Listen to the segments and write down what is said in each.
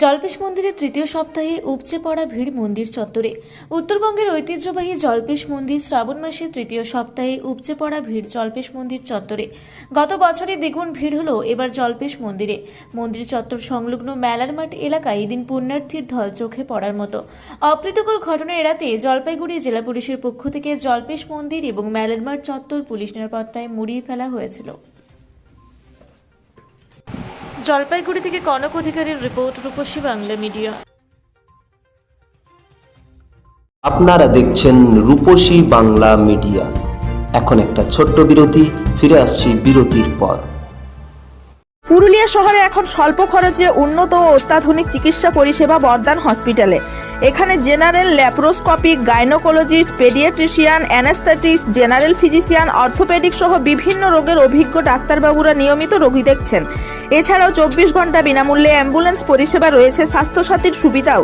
জল্পেশ মন্দিরের তৃতীয় সপ্তাহে উপচে পড়া ভিড় মন্দির চত্বরে। উত্তরবঙ্গের ঐতিহ্যবাহী জল্পেশ মন্দির শ্রাবণ মাসের তৃতীয় সপ্তাহে উপচে পড়া ভিড় জল্পেশ মন্দির চত্বরে। গত বছরে দ্বিগুণ ভিড় হলো এবার জল্পেশ মন্দিরে। মন্দির চত্বর সংলগ্ন মেলার মাঠ এলাকায় এদিন পুণ্যার্থীর ঢল চোখে পড়ার মতো। অপ্রীতিকর ঘটনা এড়াতে জলপাইগুড়ি জেলা পুলিশের পক্ষ থেকে জল্পেশ মন্দির এবং মেলার মাঠ চত্বর পুলিশ নিরাপত্তায় মুড়িয়ে ফেলা হয়েছিল। জলপাইগুড়ি থেকে কনক অধিকারীর রিপোর্ট, রূপসী বাংলা মিডিয়া। আপনারা দেখছেন রূপসী বাংলা মিডিয়া। এখন একটা ছোট্ট বিরতি, ফিরে আসছি বিরতির পর। পুরুলিয়া শহরে এখন স্বল্প খরচে উন্নত ও অত্যাধুনিক চিকিৎসা পরিষেবা বর্দান হসপিটালে। এখানে general, laparoscopic, gynaecologist, paediatrician, anaesthetist, general physician, orthopaedic সহ বিভিন্ন রোগের অভিজ্ঞ ডাক্তারবাবুরা নিয়মিত রোগী দেখছেন। এছাড়াও 24 ঘন্টা বিনামূল্যে অ্যাম্বুলেন্স পরিষেবা রয়েছে, স্বাস্থ্যসাথীর সুবিধাও।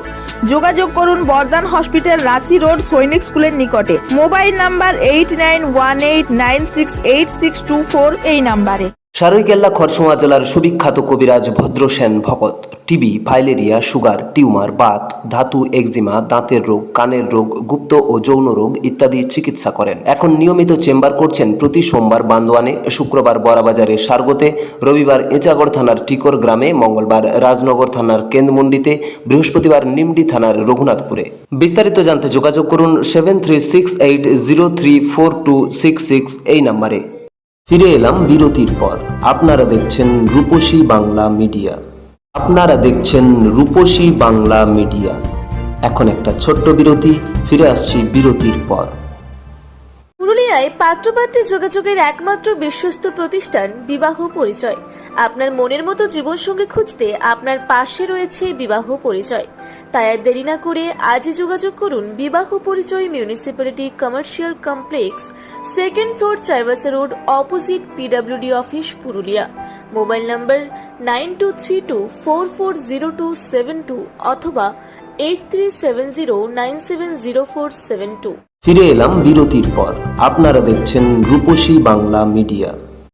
যোগাযোগ করুন বর্দান হসপিটাল, রাঁচি রোড, সৈনিক স্কুলের নিকটে। মোবাইল নাম্বার 8918968624 এই নাম্বারে। সারৈকেল্লা খরসুমা জেলার সুবিখ্যাত কবিরাজ ভদ্রসেন ভকত TB, filaria, sugar, tumour, Baat, ধাতু, একজিমা, দাঁতের রোগ, কানের রোগ, গুপ্ত ও যৌন রোগ ইত্যাদি চিকিৎসা করেন। এখন নিয়মিত চেম্বার করছেন প্রতি সোমবার বান্দোয়ানে, শুক্রবার বড়াবাজারের সারগোতে, রবিবার এঁচাগড় থানার টিকর গ্রামে, মঙ্গলবার রাজনগর থানার কেন্দ্রমন্ডিতে, বৃহস্পতিবার নিমডি থানার রঘুনাথপুরে। বিস্তারিত জানতে যোগাযোগ করুন 7368034266 এই নাম্বারে। ফিরে এলাম বিরতির পর। আপনারা দেখছেন রূপসী বাংলা মিডিয়া। এখন একটা ছোট্ট বিরতি, ফিরে আসছি বিরতির পর। পুরুলিয়ায় পাত্রপাত্রী যোগাযোগের একমাত্র বিশ্বস্ত প্রতিষ্ঠান বিবাহ পরিচয়। আপনার মনের মতো জীবনসঙ্গী খুঁজতে আপনার পাশে রয়েছে বিবাহ পরিচয়। তাই আর দেরি না করে আজই যোগাযোগ করুন বিবাহ পরিচয়, municipality commercial complex, 2nd floor, Chaibasa road, opposite PWD office, Purulia. Mobile নম্বর 9232440272 অথবা 8370970472। ফিরে এলাম বিরতির পর। আপনারা দেখছেন রূপসী বাংলা মিডিয়া।